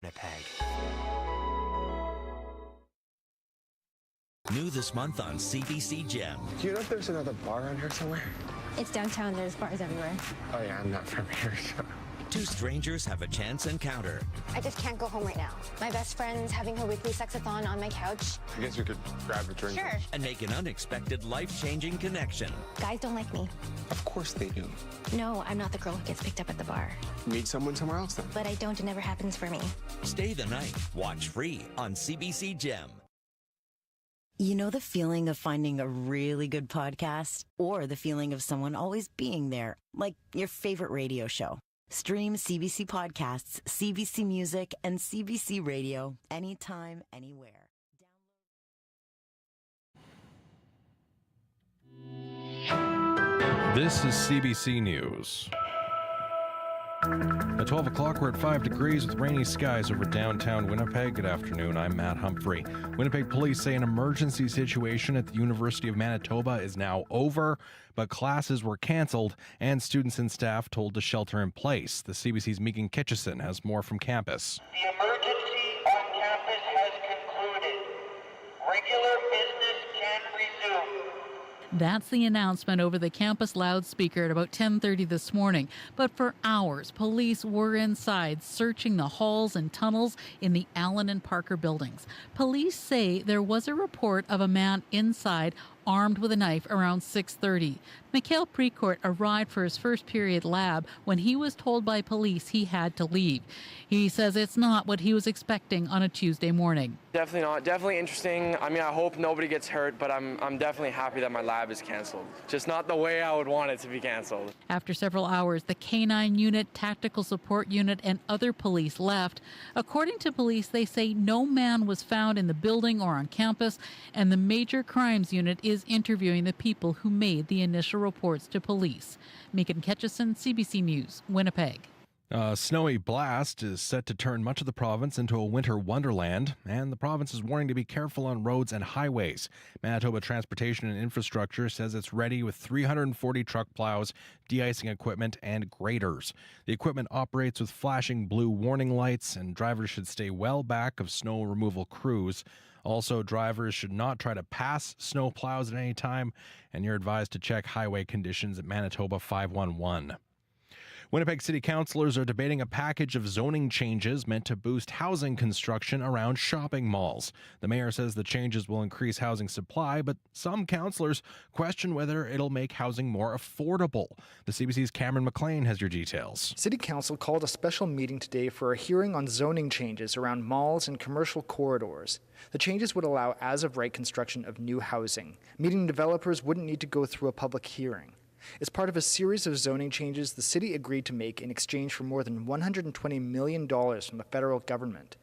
Winnipeg. New this month on CBC Gem. Do you know if there's another bar around here somewhere? It's downtown. There's bars everywhere. Oh yeah, I'm not from here, so... Two strangers have a chance encounter. I just can't go home right now. My best friend's having her weekly sexathon on my couch. I guess you could grab a drink. Sure. And make an unexpected life-changing connection. Guys don't like me. Of course they do. No, I'm not the girl who gets picked up at the bar. Meet someone somewhere else then. But I don't. It never happens for me. Stay the night. Watch free on CBC Gem. You know the feeling of finding a really good podcast? Or the feeling of someone always being there, like your favorite radio show. Stream CBC Podcasts, CBC Music, and CBC Radio anytime, anywhere. This is CBC News. At 12 o'clock, we're at 5 degrees with rainy skies over downtown Winnipeg. Good afternoon, I'm Matt Humphrey. Winnipeg police say an emergency situation at the University of Manitoba is now over, but classes were cancelled and students and staff told to shelter in place. The CBC's Megan Kitchison has more from campus. The emergency on campus has concluded. Regular business can resume. That's the announcement over the campus loudspeaker at about 10:30 this morning. But for hours, police were inside searching the halls and tunnels in the Allen and Parker buildings. Police say there was a report of a man inside armed with a knife around 6:30. Mikhail Precourt arrived for his first period lab when he was told by police he had to leave. He says it's not what he was expecting on a Tuesday morning. Definitely not. Definitely interesting. I mean, I hope nobody gets hurt, but I'm definitely happy that my lab is canceled. Just not the way I would want it to be canceled. After several hours, the K-9 unit, tactical support unit, and other police left. According to police, they say no man was found in the building or on campus, and the major crimes unit is interviewing the people who made the initial reports to police. Megan Kitchison, CBC News, Winnipeg. A snowy blast is set to turn much of the province into a winter wonderland, and the province is warning to be careful on roads and highways. Manitoba Transportation and Infrastructure says it's ready with 340 truck plows, de-icing equipment, and graders. The equipment operates with flashing blue warning lights, and drivers should stay well back of snow removal crews. Also, drivers should not try to pass snow plows at any time, and you're advised to check highway conditions at Manitoba 511. Winnipeg City Councillors are debating a package of zoning changes meant to boost housing construction around shopping malls. The mayor says the changes will increase housing supply, but some councillors question whether it'll make housing more affordable. The CBC's Cameron McLean has your details. City Council called a special meeting today for a hearing on zoning changes around malls and commercial corridors. The changes would allow as-of-right construction of new housing, meaning developers wouldn't need to go through a public hearing. As part of a series of zoning changes the city agreed to make in exchange for more than $120 million from the federal government.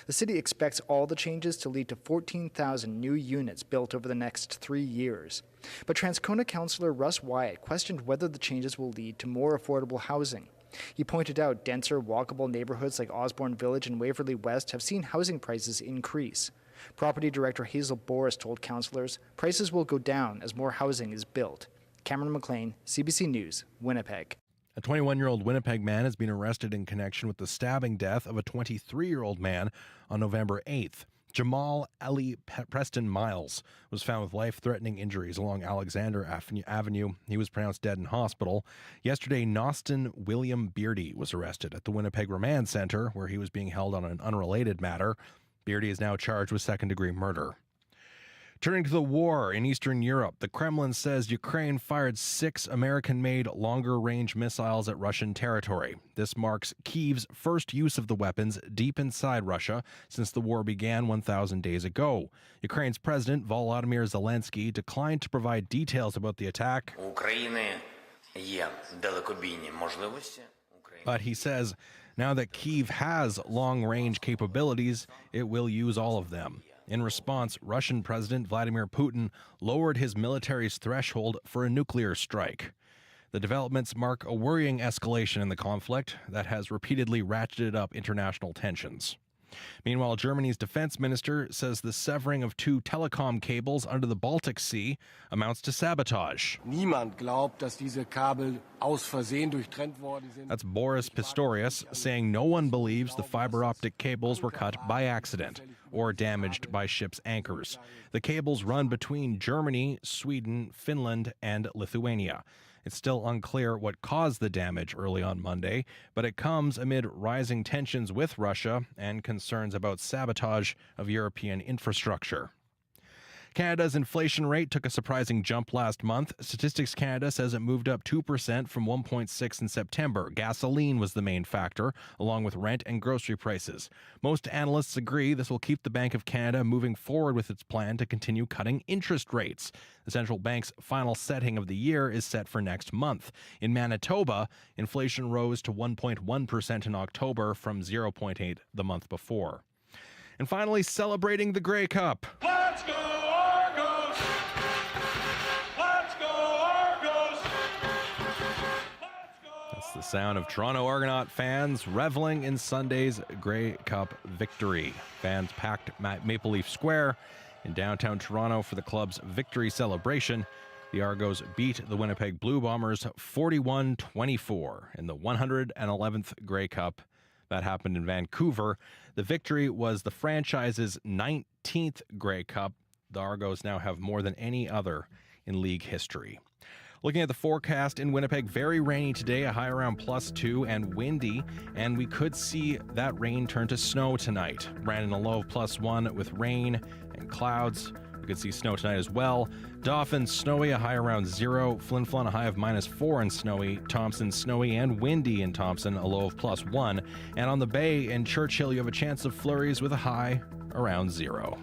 The city expects all the changes to lead to 14,000 new units built over the next 3 years. But Transcona Councillor Russ Wyatt questioned whether the changes will lead to more affordable housing. He pointed out denser, walkable neighborhoods like Osborne Village and Waverly West have seen housing prices increase. Property Director Hazel Boris told councillors prices will go down as more housing is built. Cameron McLean, CBC News, Winnipeg. A 21-year-old Winnipeg man has been arrested in connection with the stabbing death of a 23-year-old man on November 8th. Jamal Ellie Preston Miles was found with life-threatening injuries along Alexander Avenue. He was pronounced dead in hospital. Yesterday, Noston William Beardy was arrested at the Winnipeg Remand Centre, where he was being held on an unrelated matter. Beardy is now charged with second-degree murder. Turning to the war in Eastern Europe, the Kremlin says Ukraine fired 6 American-made longer-range missiles at Russian territory. This marks Kyiv's first use of the weapons deep inside Russia since the war began 1,000 days ago. Ukraine's President Volodymyr Zelensky declined to provide details about the attack. But he says now that Kyiv has long-range capabilities, it will use all of them. In response, Russian President Vladimir Putin lowered his military's threshold for a nuclear strike. The developments mark a worrying escalation in the conflict that has repeatedly ratcheted up international tensions. Meanwhile, Germany's defense minister says the severing of 2 telecom cables under the Baltic Sea amounts to sabotage. Niemand glaubt, dass diese Kabel aus Versehen durchtrennt worden sind. That's Boris Pistorius saying no one believes the fiber optic cables were cut by accident or damaged by ships' anchors. The cables run between Germany, Sweden, Finland, and Lithuania. It's still unclear what caused the damage early on Monday, but it comes amid rising tensions with Russia and concerns about sabotage of European infrastructure. Canada's inflation rate took a surprising jump last month. Statistics Canada says it moved up 2% from 1.6 in September. Gasoline was the main factor, along with rent and grocery prices. Most analysts agree this will keep the Bank of Canada moving forward with its plan to continue cutting interest rates. The central bank's final setting of the year is set for next month. In Manitoba, inflation rose to 1.1% in October from 0.8 the month before. And finally, celebrating the Grey Cup. Let's go Argos! Let's go Argos! That's the sound of Toronto Argonaut fans reveling in Sunday's Grey Cup victory. Fans packed Maple Leaf Square in downtown Toronto for the club's victory celebration. The Argos beat the Winnipeg Blue Bombers 41-24 in the 111th Grey Cup. That happened in Vancouver. The victory was the franchise's 19th Grey Cup. The Argos now have more than any other in league history. Looking at the forecast in Winnipeg, very rainy today, a high around +2 and windy, and we could see that rain turn to snow tonight. Brandon a low of +1 with rain and clouds. We could see snow tonight as well. Dauphin, snowy, a high around 0. Flin Flon, a high of -4 and snowy. Thompson, snowy and windy in Thompson, a low of +1. And on the bay in Churchill, you have a chance of flurries with a high around 0.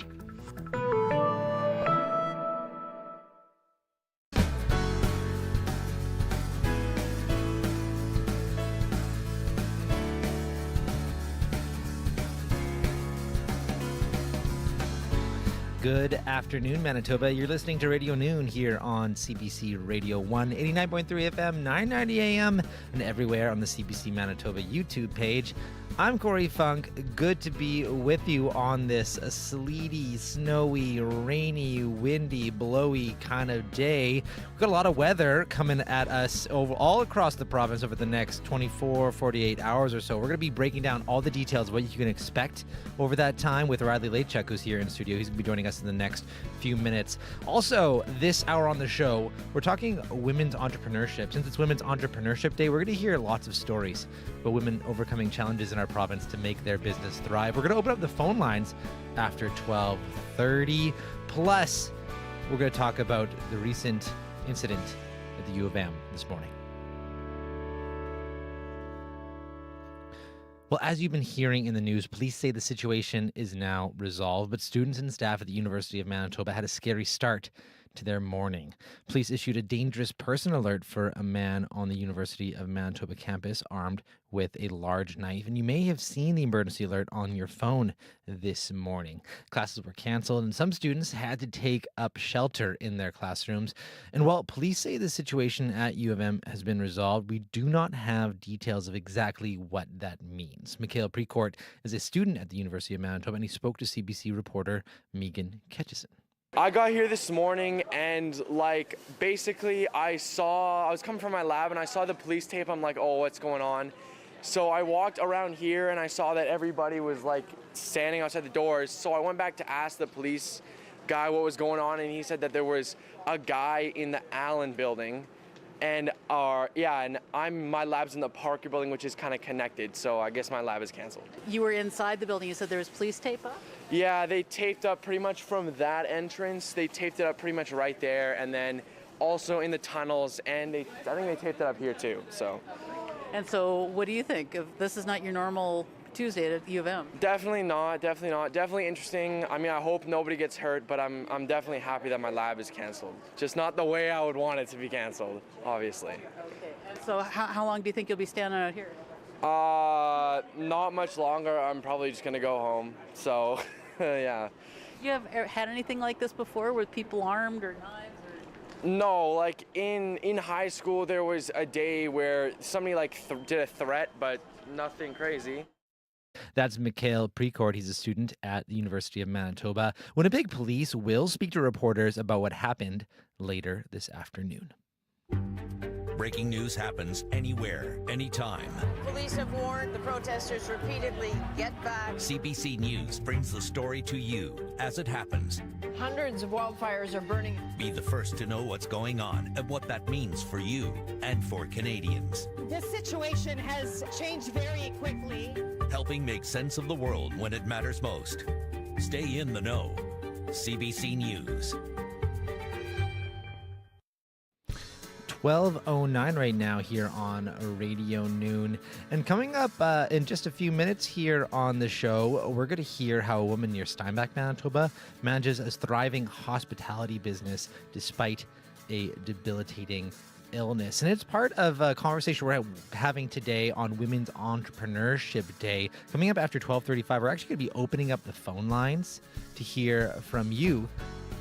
Good afternoon, Manitoba. You're listening to Radio Noon here on CBC Radio 1, 89.3 FM, 990 AM, and everywhere on the CBC Manitoba YouTube page. I'm Corey Funk. Good to be with you on this sleety, snowy, rainy, windy, blowy kind of day. We've got a lot of weather coming at us all across the province over the next 24, 48 hours or so. We're going to be breaking down all the details of what you can expect over that time with Riley Latechuk, who's here in studio. He's going to be joining us in the next few minutes. Also, this hour on the show, we're talking women's entrepreneurship. Since it's Women's Entrepreneurship Day, we're going to hear lots of stories about women overcoming challenges in our province to make their business thrive. We're going to open up the phone lines after 12:30. Plus, we're going to talk about the recent incident at the U of M this morning. Well, as you've been hearing in the news, police say the situation is now resolved, but students and staff at the University of Manitoba had a scary start to their morning. Police issued a dangerous person alert for a man on the University of Manitoba campus armed with a large knife, and you may have seen the emergency alert on your phone this morning. Classes were canceled, and some students had to take up shelter in their classrooms. And while police say the situation at U of M has been resolved, we do not have details of exactly what that means. Mikhail Precourt is a student at the University of Manitoba, and he spoke to CBC reporter Megan Ketchison. I got here this morning and basically I was coming from my lab and I saw the police tape. I'm like, oh, what's going on? So I walked around here and I saw that everybody was standing outside the doors. So I went back to ask the police guy what was going on, and he said that there was a guy in the Allen building. And my lab's in the Parker building, which is kind of connected. So I guess my lab is canceled. You were inside the building. You said there was police tape up? Yeah, they taped up pretty much from that entrance. They taped it up pretty much right there, and then also in the tunnels, and I think they taped it up here too. And so what do you think? If this is not your normal Tuesday at U of M? Definitely not. Definitely interesting. I mean, I hope nobody gets hurt, but I'm definitely happy that my lab is canceled. Just not the way I would want it to be canceled, obviously. Okay. And so how long do you think you'll be standing out here? Not much longer. I'm probably just gonna go home. So, yeah. You have had anything like this before with people armed or knives? No, in high school there was a day where somebody did a threat, but nothing crazy. That's Mikhail Precourt. He's a student at the University of Manitoba. Winnipeg police will speak to reporters about what happened later this afternoon. Breaking news happens anywhere, anytime. Police have warned the protesters repeatedly, get back. CBC News brings the story to you as it happens. Hundreds of wildfires are burning. Be the first to know what's going on and what that means for you and for Canadians. This situation has changed very quickly. Helping make sense of the world when it matters most. Stay in the know. CBC News. 12:09 right now here on Radio Noon. And coming up in just a few minutes here on the show, we're going to hear how a woman near Steinbach, Manitoba, manages a thriving hospitality business despite a debilitating illness. And it's part of a conversation we're having today on Women's Entrepreneurship Day. Coming up after 12:35, we're actually going to be opening up the phone lines to hear from you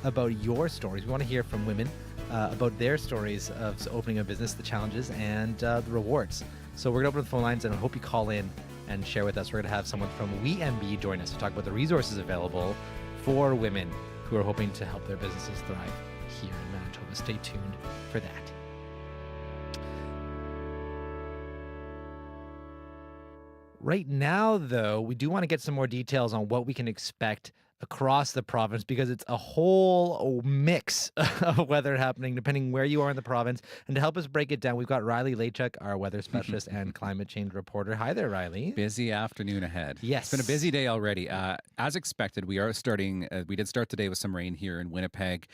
about your stories. We want to hear from women about their stories of opening a business, the challenges, and the rewards. So we're going to open the phone lines, and I hope you call in and share with us. We're going to have someone from WeMB join us to talk about the resources available for women who are hoping to help their businesses thrive here in Manitoba. Stay tuned for that. Right now, though, we do want to get some more details on what we can expect across the province, because it's a whole mix of weather happening depending where you are in the province. And to help us break it down, we've got Riley Lachuk, our weather specialist and climate change reporter. Hi there, Riley. Busy afternoon ahead. Yes. It's been a busy day already. As expected, we did start the day with some rain here in Winnipeg,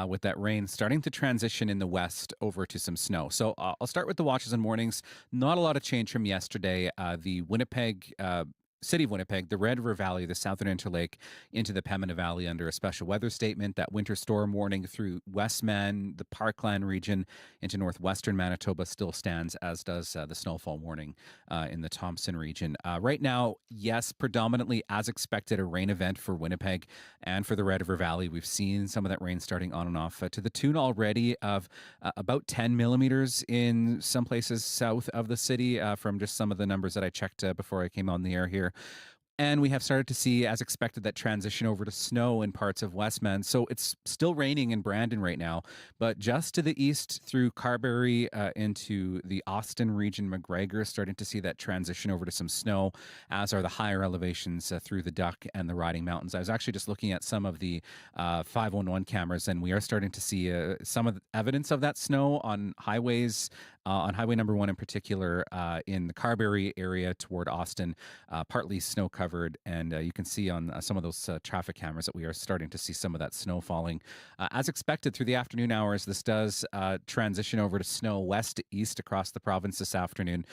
with that rain starting to transition in the west over to some snow. So I'll start with the watches and mornings. Not a lot of change from yesterday. The Winnipeg City of Winnipeg, the Red River Valley, the Southern Interlake into the Pembina Valley under a special weather statement. That winter storm warning through Westman, the Parkland region into northwestern Manitoba still stands, as does the snowfall warning in the Thompson region. Right now, yes, predominantly as expected, a rain event for Winnipeg and for the Red River Valley. We've seen some of that rain starting on and off to the tune already of about 10 millimeters in some places south of the city from just some of the numbers that I checked before I came on the air here. And we have started to see, as expected, that transition over to snow in parts of Westman. So it's still raining in Brandon right now, but just to the east through Carberry into the Austin region, McGregor, starting to see that transition over to some snow, as are the higher elevations through the Duck and the Riding Mountains. I was actually just looking at some of the 511 cameras, and we are starting to see some of the evidence of that snow on highways, on Highway number 1 in particular, in the Carberry area toward Austin, partly snow covered. And you can see on some of those traffic cameras that we are starting to see some of that snow falling. As expected, through the afternoon hours, this does transition over to snow west to east across the province this afternoon.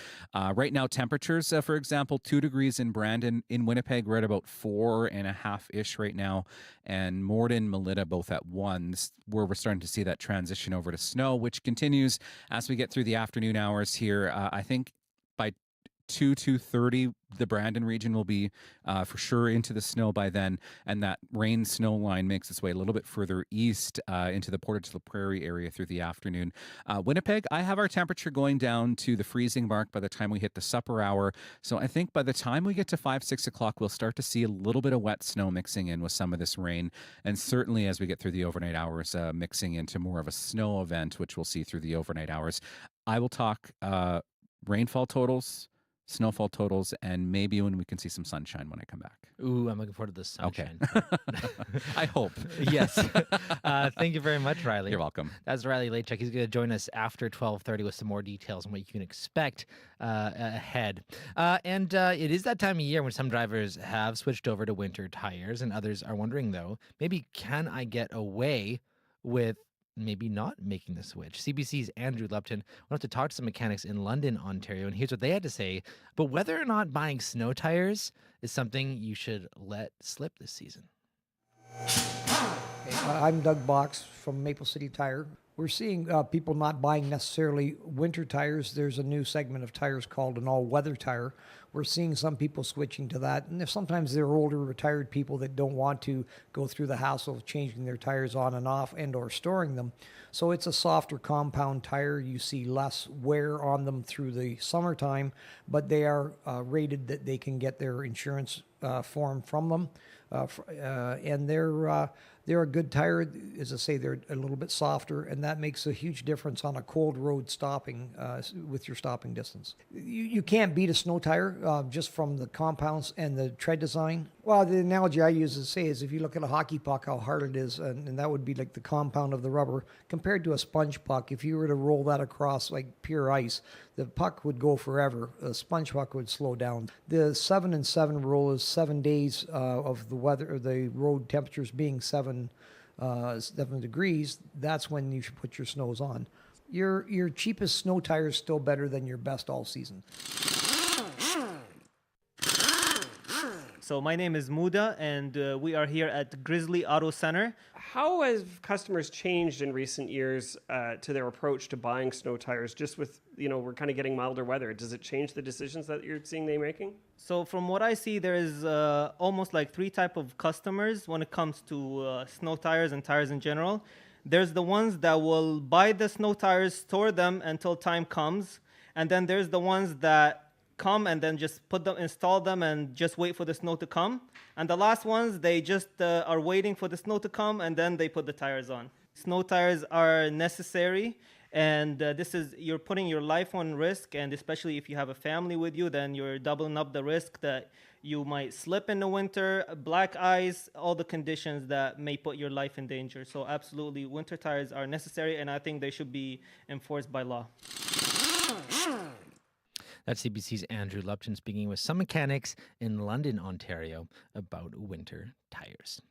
Right now, temperatures, for example, 2 degrees in Brandon. In Winnipeg, we're at about 4.5-ish right now. And Morden, Melita, both at 1, where we're starting to see that transition over to snow, which continues as we get through the afternoon hours here. I think by 2:30, the Brandon region will be for sure into the snow by then, and that rain snow line makes its way a little bit further east into the Portage La Prairie area through the afternoon. Winnipeg, I have our temperature going down to the freezing mark by the time we hit the supper hour. So I think by the time we get to 5-6 o'clock, we'll start to see a little bit of wet snow mixing in with some of this rain, and certainly as we get through the overnight hours, mixing into more of a snow event, which we'll see through the overnight hours. I will talk rainfall totals, snowfall totals, and maybe when we can see some sunshine when I come back. Ooh, I'm looking forward to the sunshine. Okay. I hope. Yes. Thank you very much, Riley. You're welcome. That's Riley Lachuk. He's going to join us after 12:30 with some more details on what you can expect ahead. And it is that time of year when some drivers have switched over to winter tires, and others are wondering, though, maybe can I get away with maybe not making the switch? CBC's Andrew Lupton went up to talk to some mechanics in London, Ontario, and here's what they had to say about whether or not buying snow tires is something you should let slip this season. I'm Doug Box from Maple City Tire. We're seeing people not buying necessarily winter tires. There's a new segment of tires called an all-weather tire, we're seeing some people switching to that. And sometimes they're older, retired people that don't want to go through the hassle of changing their tires on and off and or storing them. So it's a softer compound tire. You see less wear on them through the summertime, but they are rated that they can get their insurance form from them. And they're a good tire. As I say, they're a little bit softer, and that makes a huge difference on a cold road stopping with your stopping distance. You can't beat a snow tire just from the compounds and the tread design. Well, the analogy I use to say is if you look at a hockey puck, how hard it is, and that would be like the compound of the rubber compared to a sponge puck. If you were to roll that across like pure ice, the puck would go forever. A sponge puck would slow down. The 7-and-7 rule is 7 days of the weather, or the road temperatures being 7 degrees. That's when you should put your snows on. Your cheapest snow tire is still better than your best all season. So my name is Muda, and we are here at Grizzly Auto Center. How have customers changed in recent years to their approach to buying snow tires? Just with, we're kind of getting milder weather. Does it change the decisions that you're seeing they making? So from what I see, there is almost like 3 types of customers when it comes to snow tires and tires in general. There's the ones that will buy the snow tires, store them until time comes. And then there's the ones that come and then just install them and just wait for the snow to come. And the last ones, they just are waiting for the snow to come and then they put the tires on. Snow tires are necessary, and you're putting your life on risk, and especially if you have a family with you, then you're doubling up the risk that you might slip in the winter, black ice, all the conditions that may put your life in danger. So absolutely, winter tires are necessary, and I think they should be enforced by law. That's CBC's Andrew Lupton speaking with some mechanics in London, Ontario about winter tires.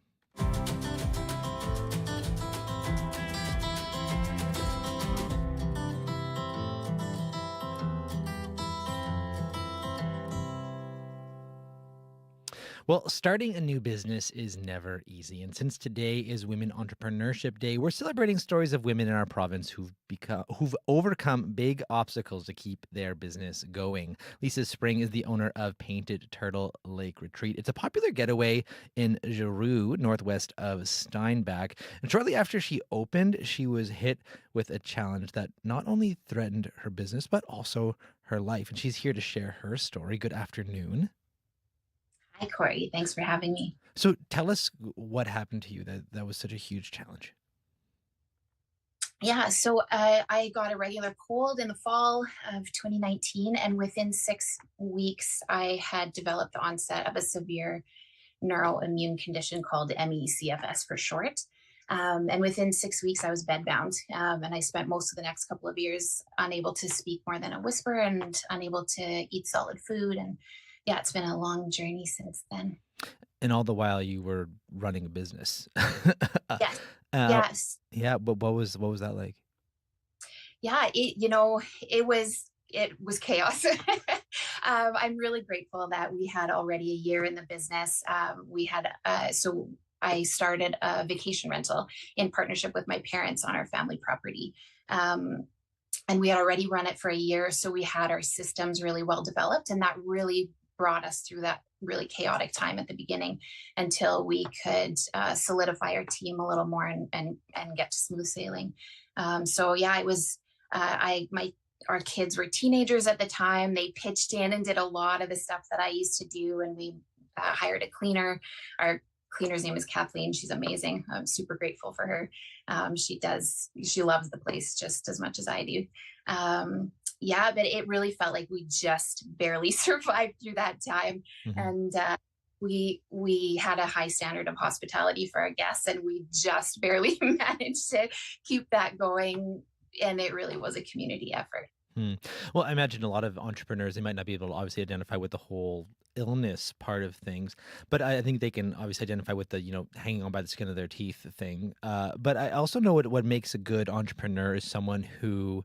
Well, starting a new business is never easy. And since today is Women Entrepreneurship Day, we're celebrating stories of women in our province who've overcome big obstacles to keep their business going. Lisa Spring is the owner of Painted Turtle Lake Retreat. It's a popular getaway in Giroux, northwest of Steinbach. And shortly after she opened, she was hit with a challenge that not only threatened her business, but also her life. And she's here to share her story. Good afternoon. Hi, Corey. Thanks for having me. So tell us what happened to you that was such a huge challenge. Yeah, so I got a regular cold in the fall of 2019, and within 6 weeks, I had developed the onset of a severe neuroimmune condition called MECFS for short. And within 6 weeks, I was bedbound, and I spent most of the next couple of years unable to speak more than a whisper and unable to eat solid food. And yeah, it's been a long journey since then. And all the while you were running a business. Yes. Yes. Yeah. But what was that like? Yeah. It was chaos. I'm really grateful that we had already a year in the business. So I started a vacation rental in partnership with my parents on our family property. And we had already run it for a year. So we had our systems really well developed, and that really brought us through that really chaotic time at the beginning until we could solidify our team a little more and get to smooth sailing. So yeah, it was, our kids were teenagers at the time. They pitched in and did a lot of the stuff that I used to do. And we hired a cleaner. Our cleaner's name is Kathleen. She's amazing. I'm super grateful for her. She loves the place just as much as I do. Yeah, but it really felt like we just barely survived through that time. Mm-hmm. And we had a high standard of hospitality for our guests, and we just barely managed to keep that going. And it really was a community effort. Well, I imagine a lot of entrepreneurs, they might not be able to obviously identify with the whole illness part of things, but I think they can obviously identify with the, hanging on by the skin of their teeth thing. But I also know what makes a good entrepreneur is someone who,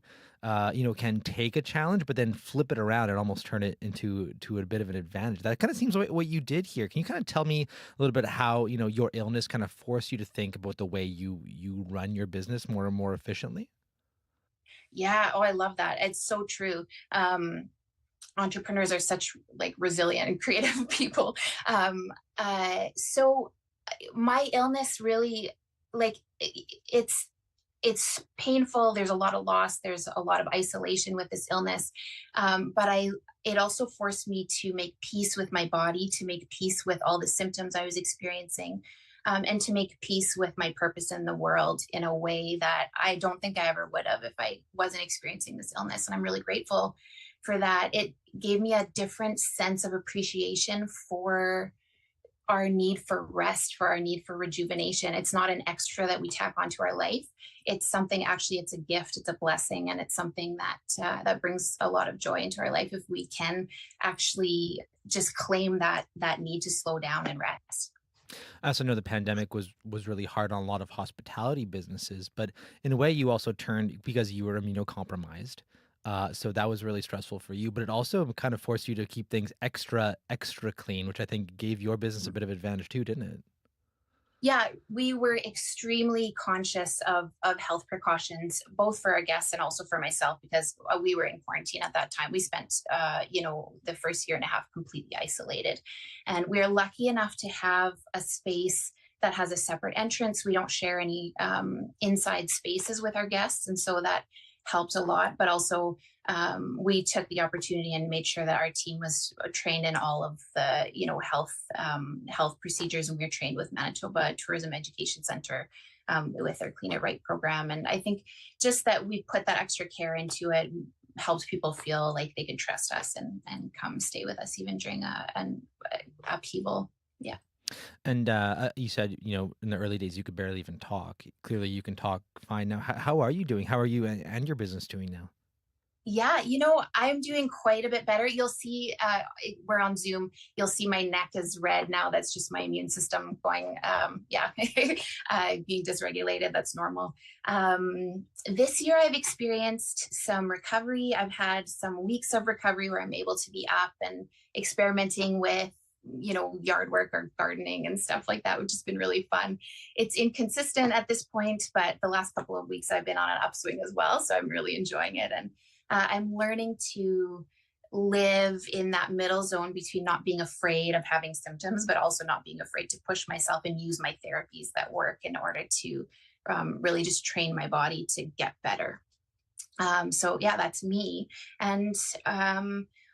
can take a challenge, but then flip it around and almost turn it into a bit of an advantage. That kind of seems like what you did here. Can you kind of tell me a little bit how, your illness kind of forced you to think about the way you run your business more and more efficiently? Yeah. Oh, I love that. It's so true. entrepreneurs are such like resilient and creative people. So my illness really, like, it's painful. There's a lot of loss. There's a lot of isolation with this illness. But it also forced me to make peace with my body, to make peace with all the symptoms I was experiencing, and to make peace with my purpose in the world in a way that I don't think I ever would have if I wasn't experiencing this illness. And I'm really grateful for that. It gave me a different sense of appreciation for our need for rest, for our need for rejuvenation. It's not an extra that we tack onto our life. It's something, actually, it's a gift, it's a blessing, and it's something that that brings a lot of joy into our life if we can actually just claim that need to slow down and rest. I also know the pandemic was really hard on a lot of hospitality businesses, but in a way you also turned, because you were immunocompromised. So that was really stressful for you, but it also kind of forced you to keep things extra clean, which I think gave your business a bit of advantage too, didn't it? Yeah, we were extremely conscious of health precautions, both for our guests and also for myself, because we were in quarantine at that time. We spent, the first year and a half completely isolated. And we're lucky enough to have a space that has a separate entrance. We don't share any inside spaces with our guests. And so that helped a lot, but also we took the opportunity and made sure that our team was trained in all of the, health procedures. And we were trained with Manitoba Tourism Education Center with their Clean It Right program. And I think just that we put that extra care into it helps people feel like they can trust us and come stay with us even during an upheaval. Yeah. And you said, in the early days, you could barely even talk. Clearly, you can talk fine now. How are you doing? How are you and your business doing now? Yeah, I'm doing quite a bit better. You'll see, we're on Zoom. You'll see my neck is red now. That's just my immune system going, being dysregulated. That's normal. This year, I've experienced some recovery. I've had some weeks of recovery where I'm able to be up and experimenting with yard work or gardening and stuff like that, which has been really fun. It's inconsistent at this point, but the last couple of weeks I've been on an upswing as well. So I'm really enjoying it. And I'm learning to live in that middle zone between not being afraid of having symptoms, but also not being afraid to push myself and use my therapies that work in order to really just train my body to get better. So yeah, that's me. And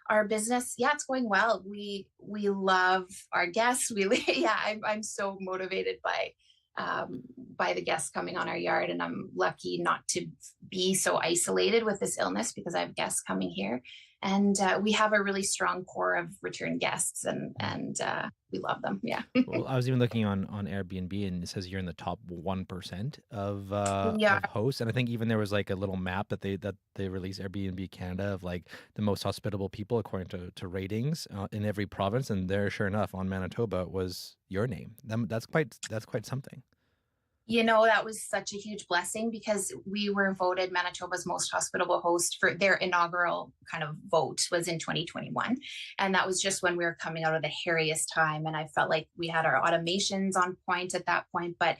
our business, it's going well. We love our guests. I'm so motivated by the guests coming on our yard, and I'm lucky not to be so isolated with this illness because I have guests coming here, and we have a really strong core of return guests, and we love them. Yeah. Well, I was even looking on Airbnb, and it says you're in the top 1% of hosts, and I think even there was like a little map that they released, Airbnb Canada, of like the most hospitable people according to ratings in every province, and there, sure enough, on Manitoba was your name. That's quite something. That was such a huge blessing because we were voted Manitoba's most hospitable host for their inaugural kind of vote was in 2021. And that was just when we were coming out of the hairiest time. And I felt like we had our automations on point at that point. But,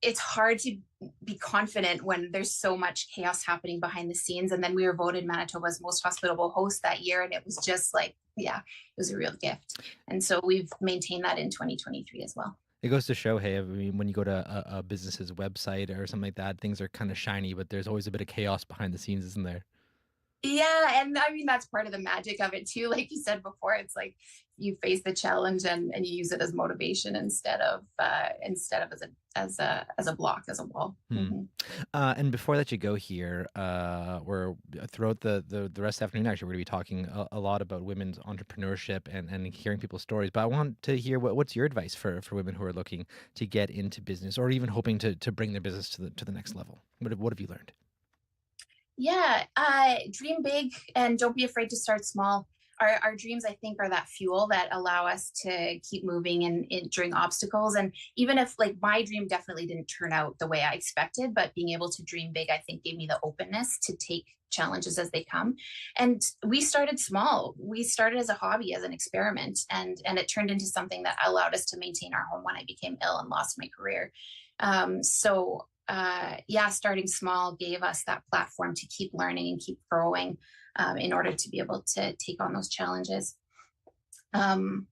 it's hard to be confident when there's so much chaos happening behind the scenes. And then we were voted Manitoba's most hospitable host that year. And it was just like, it was a real gift. And so we've maintained that in 2023 as well. It goes to show, hey, I mean, when you go to a business's website or something like that, things are kind of shiny, but there's always a bit of chaos behind the scenes, isn't there? Yeah, and I mean, that's part of the magic of it too. Like you said before, it's like you face the challenge and you use it as motivation instead of as a block, as a wall. Mm-hmm. And before I let you go here, we're throughout the rest of the afternoon, actually, we're going to be talking a lot about women's entrepreneurship and hearing people's stories. But I want to hear what's your advice for women who are looking to get into business or even hoping to bring their business to the next level. What have you learned? Yeah, dream big and don't be afraid to start small. Our dreams, I think, are that fuel that allow us to keep moving in during obstacles. And even if like my dream definitely didn't turn out the way I expected, but being able to dream big, I think gave me the openness to take challenges as they come. And we started small. We started as a hobby, as an experiment, and it turned into something that allowed us to maintain our home when I became ill and lost my career. So starting small gave us that platform to keep learning and keep growing in order to be able to take on those challenges. And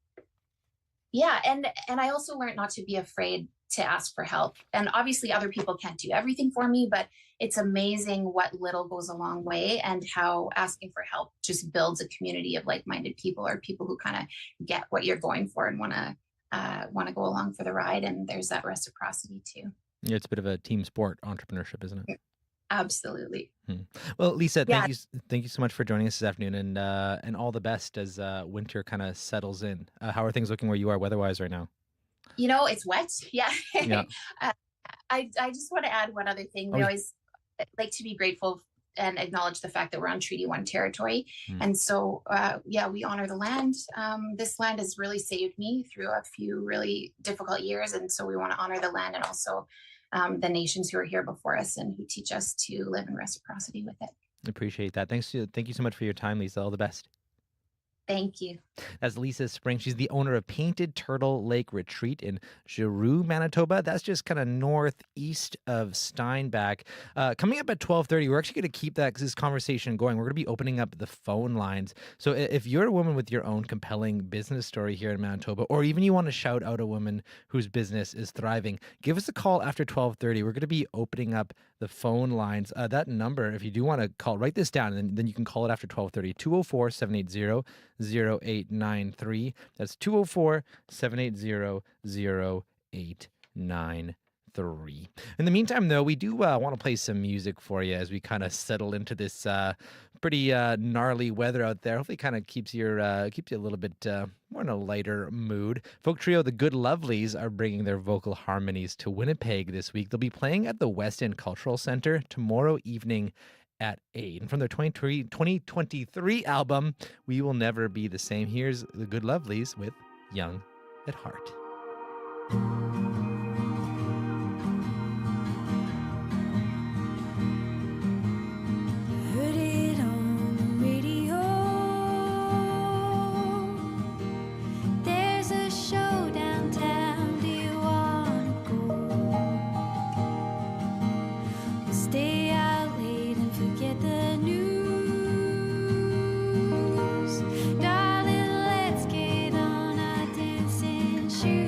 I also learned not to be afraid to ask for help. And obviously other people can't do everything for me, but it's amazing what little goes a long way, and how asking for help just builds a community of like-minded people, or people who kind of get what you're going for and want to go along for the ride. And there's that reciprocity too. Yeah, it's a bit of a team sport, entrepreneurship, isn't it? Absolutely. Well, Lisa, thank you so much for joining us this afternoon, and all the best as winter kind of settles in. How are things looking where you are weather-wise right now? It's wet. Yeah. Yeah. I just want to add one other thing. We always like to be grateful and acknowledge the fact that we're on Treaty 1 territory. And so, we honor the land. This land has really saved me through a few really difficult years. And so we want to honor the land, and also the nations who are here before us and who teach us to live in reciprocity with it. Appreciate that. Thank you so much for your time, Lisa. All the best. Thank you. That's Lisa Spring. She's the owner of Painted Turtle Lake Retreat in Giroux, Manitoba. That's just kind of northeast of Steinbach. Coming up at 12:30, we're actually going to keep this conversation going. We're going to be opening up the phone lines. So if you're a woman with your own compelling business story here in Manitoba, or even you want to shout out a woman whose business is thriving, give us a call after 12:30. We're going to be opening up the phone lines. That number, if you do want to call, write this down, and then you can call it after 12:30, 204-780-0893. That's 204-780-0893. In the meantime, though, we do want to play some music for you as we kind of settle into this pretty gnarly weather out there. Hopefully kind of keeps you a little bit more in a lighter mood. Folk trio The Good Lovelies are bringing their vocal harmonies to Winnipeg this week. They'll be playing at the West End Cultural Centre tomorrow evening at 8. And from their 2023 album, We Will Never Be the Same, here's The Good Lovelies with Young at Heart. Heard it on the radio. There's a show downtown. Do you wanna go? Stay out late and forget the news. Darling, let's get on our dancing shoes.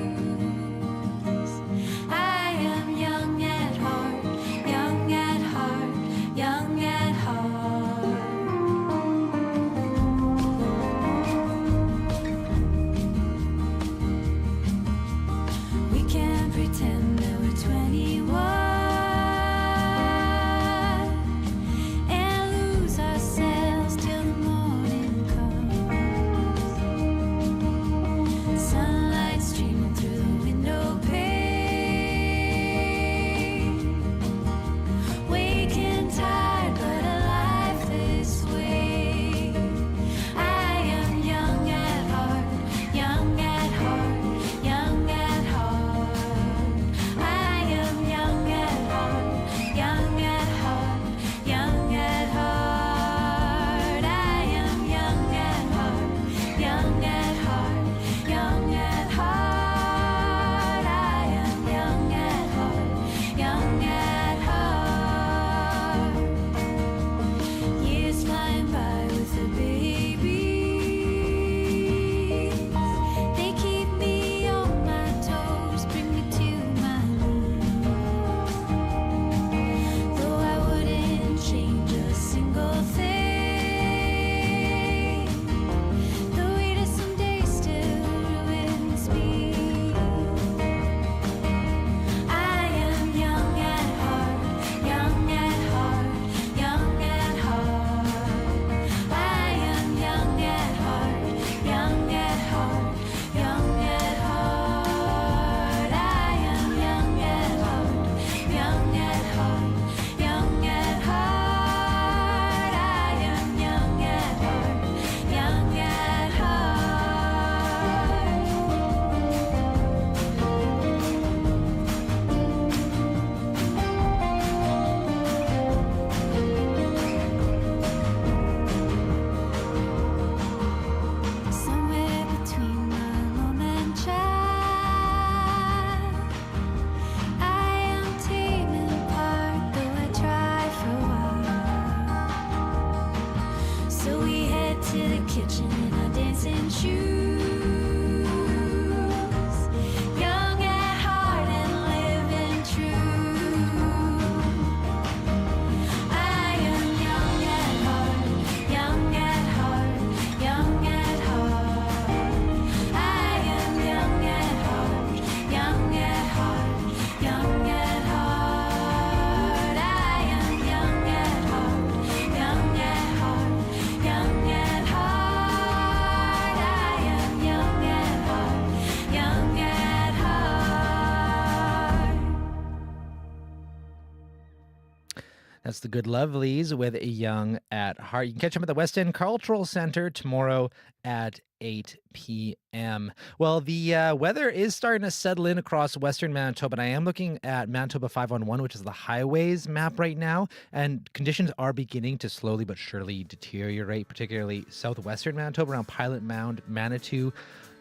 That's the Good Lovelies with Young at Heart. You can catch them at the West End Cultural Center tomorrow at 8 p.m. Well, the weather is starting to settle in across western Manitoba, and I am looking at Manitoba 511, which is the highways map right now, and conditions are beginning to slowly but surely deteriorate, particularly southwestern Manitoba around Pilot Mound, Manitou.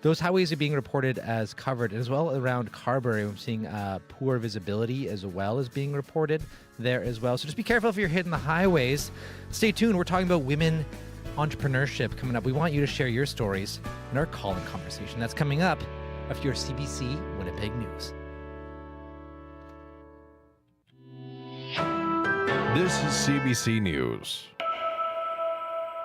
Those highways are being reported as covered, as well around Carberry. I'm seeing poor visibility as well as being reported there as well. So just be careful if you're hitting the highways. Stay tuned. We're talking about women entrepreneurship coming up. We want you to share your stories in our call-in conversation. That's coming up after your CBC Winnipeg News. This is CBC News.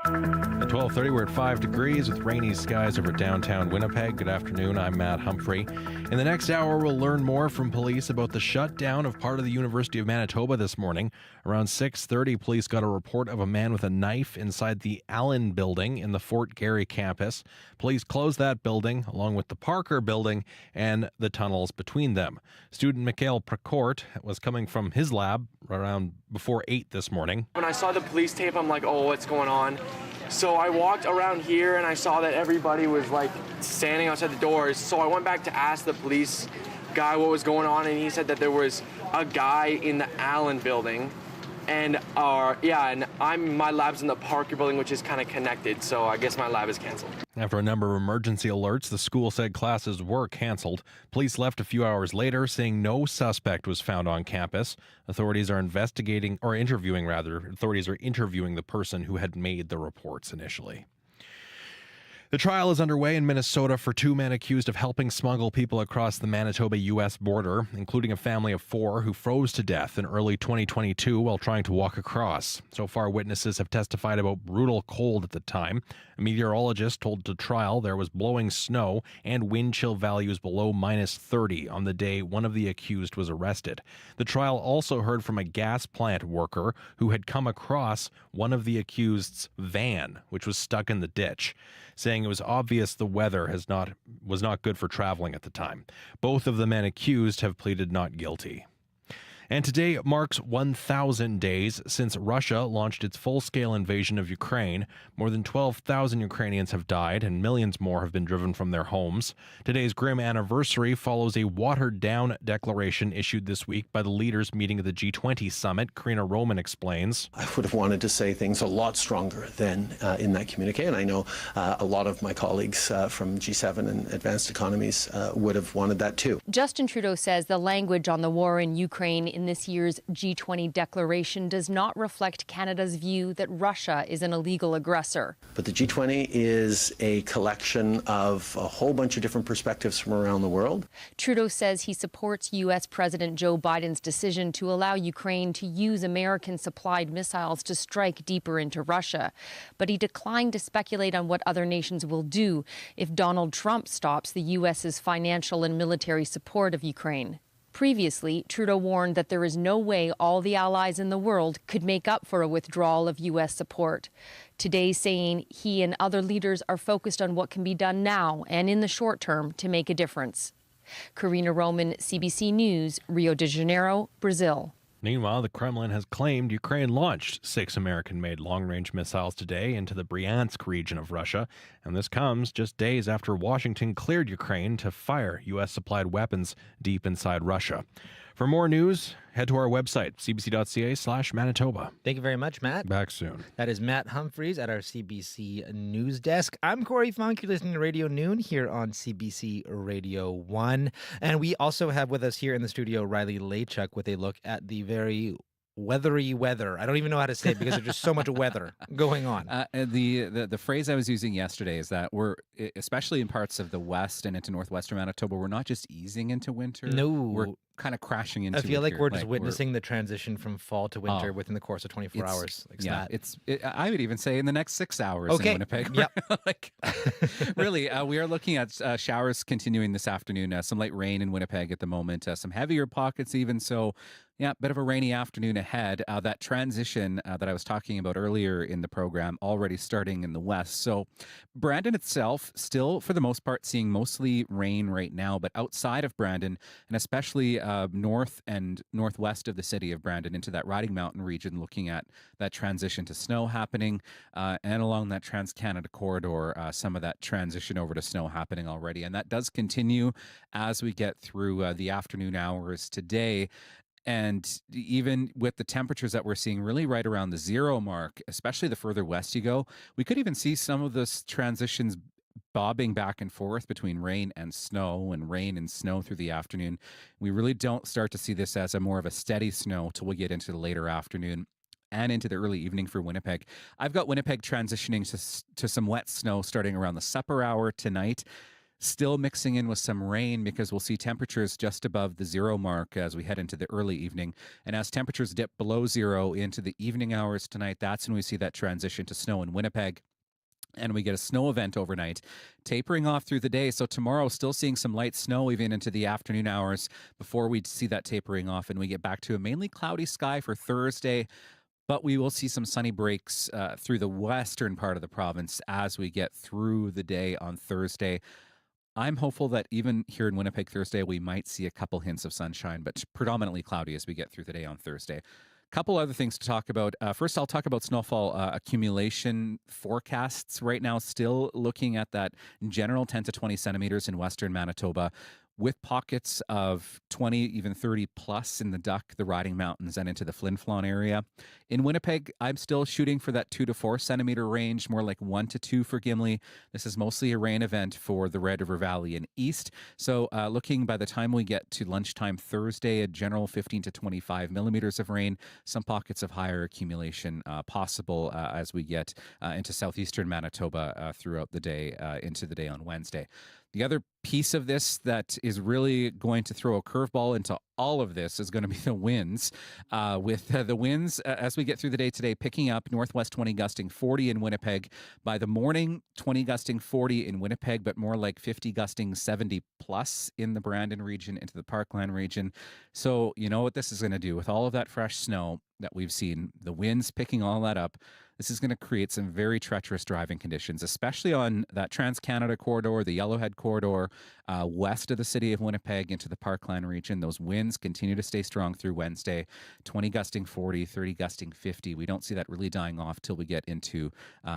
At 12:30, we're at 5 degrees with rainy skies over downtown Winnipeg. Good afternoon, I'm Matt Humphrey. In the next hour, we'll learn more from police about the shutdown of part of the University of Manitoba this morning. Around 6:30, police got a report of a man with a knife inside the Allen building in the Fort Garry campus. Police closed that building, along with the Parker building and the tunnels between them. Student Mikhail Precourt was coming from his lab around before 8 this morning. When I saw the police tape, I'm like, oh, what's going on? So I walked around here and I saw that everybody was like standing outside the doors. So I went back to ask the police guy what was going on, and he said that there was a guy in the Allen building. And my lab's in the Parker building, which is kind of connected, so I guess my lab is canceled. After a number of emergency alerts, the school said classes were canceled. Police left a few hours later, saying no suspect was found on campus. Authorities are interviewing the person who had made the reports initially. The trial is underway in Minnesota for 2 men accused of helping smuggle people across the Manitoba-U.S. border, including a family of 4 who froze to death in early 2022 while trying to walk across. So far, witnesses have testified about brutal cold at the time. A meteorologist told the trial there was blowing snow and wind chill values below -30 on the day one of the accused was arrested. The trial also heard from a gas plant worker who had come across one of the accused's van, which was stuck in the ditch, saying it was obvious the weather was not good for traveling at the time. Both of the men accused have pleaded not guilty. And today marks 1,000 days since Russia launched its full-scale invasion of Ukraine. More than 12,000 Ukrainians have died, and millions more have been driven from their homes. Today's grim anniversary follows a watered-down declaration issued this week by the leaders meeting at the G20 summit. Karina Roman explains. I would have wanted to say things a lot stronger than in that communique, and I know a lot of my colleagues from G7 and advanced economies would have wanted that too. Justin Trudeau says the language on the war in Ukraine in this year's G20 declaration does not reflect Canada's view that Russia is an illegal aggressor. But the G20 is a collection of a whole bunch of different perspectives from around the world. Trudeau says he supports U.S. President Joe Biden's decision to allow Ukraine to use American-supplied missiles to strike deeper into Russia. But he declined to speculate on what other nations will do if Donald Trump stops the U.S.'s financial and military support of Ukraine. Previously, Trudeau warned that there is no way all the allies in the world could make up for a withdrawal of U.S. support. Today, saying he and other leaders are focused on what can be done now and in the short term to make a difference. Karina Roman, CBC News, Rio de Janeiro, Brazil. Meanwhile, the Kremlin has claimed Ukraine launched 6 American-made long-range missiles today into the Bryansk region of Russia, and this comes just days after Washington cleared Ukraine to fire U.S.-supplied weapons deep inside Russia. For more news, head to our website, cbc.ca/Manitoba. Thank you very much, Matt. Back soon. That is Matt Humphreys at our CBC News Desk. I'm Corey Funk. You're listening to Radio Noon here on CBC Radio 1. And we also have with us here in the studio Riley Lachuk with a look at the very weathery weather. I don't even know how to say it because there's just so much weather going on. The phrase I was using yesterday is that we're, especially in parts of the west and into northwestern Manitoba, we're not just easing into winter. No. We're kind of crashing into I feel winter. like we're just witnessing the transition from fall to winter within the course of 24 hours. Like I would even say in the next 6 hours in Winnipeg. Yep. Really, we are looking at showers continuing this afternoon. Some light rain in Winnipeg at the moment. Some heavier pockets even. So, yeah, bit of a rainy afternoon ahead. That transition that I was talking about earlier in the program already starting in the west. So Brandon itself still, for the most part, seeing mostly rain right now. But outside of Brandon, and especially north and northwest of the city of Brandon into that Riding Mountain region, looking at that transition to snow happening, and along that Trans-Canada corridor, some of that transition over to snow happening already. And that does continue as we get through the afternoon hours today. And even with the temperatures that we're seeing really right around the 0 mark, especially the further west you go, we could even see some of those transitions bobbing back and forth between rain and snow through the afternoon. We really don't start to see this as a more of a steady snow till we get into the later afternoon and into the early evening for Winnipeg. I've got Winnipeg transitioning to some wet snow starting around the supper hour tonight. Still mixing in with some rain because we'll see temperatures just above the 0 mark as we head into the early evening. And as temperatures dip below 0 into the evening hours tonight, that's when we see that transition to snow in Winnipeg. And we get a snow event overnight, tapering off through the day. So tomorrow, still seeing some light snow even into the afternoon hours before we see that tapering off. And we get back to a mainly cloudy sky for Thursday. But we will see some sunny breaks through the western part of the province as we get through the day on Thursday. I'm hopeful that even here in Winnipeg Thursday, we might see a couple hints of sunshine, but predominantly cloudy as we get through the day on Thursday. Couple other things to talk about. First, I'll talk about snowfall accumulation forecasts. Right now, still looking at that general 10 to 20 centimeters in western Manitoba, with pockets of 20, even 30 plus in the Duck, the Riding Mountains, and into the Flin Flon area. In Winnipeg, I'm still shooting for that 2 to 4 centimeter range, more like 1 to 2 for Gimli. This is mostly a rain event for the Red River Valley and East. So looking by the time we get to lunchtime Thursday, a general 15 to 25 millimeters of rain, some pockets of higher accumulation possible as we get into southeastern Manitoba throughout the day, into the day on Wednesday. The other piece of this that is really going to throw a curveball into all of this is going to be the winds. With the winds, as we get through the day today, picking up northwest 20 gusting 40 in Winnipeg. By the morning, 20 gusting 40 in Winnipeg, but more like 50 gusting 70 plus in the Brandon region into the Parkland region. So you know what this is going to do with all of that fresh snow that we've seen, the winds picking all that up. This is going to create some very treacherous driving conditions, especially on that Trans-Canada corridor, the Yellowhead corridor, west of the city of Winnipeg into the Parkland region. Those winds continue to stay strong through Wednesday, 20 gusting 40, 30 gusting 50. We don't see that really dying off till we get into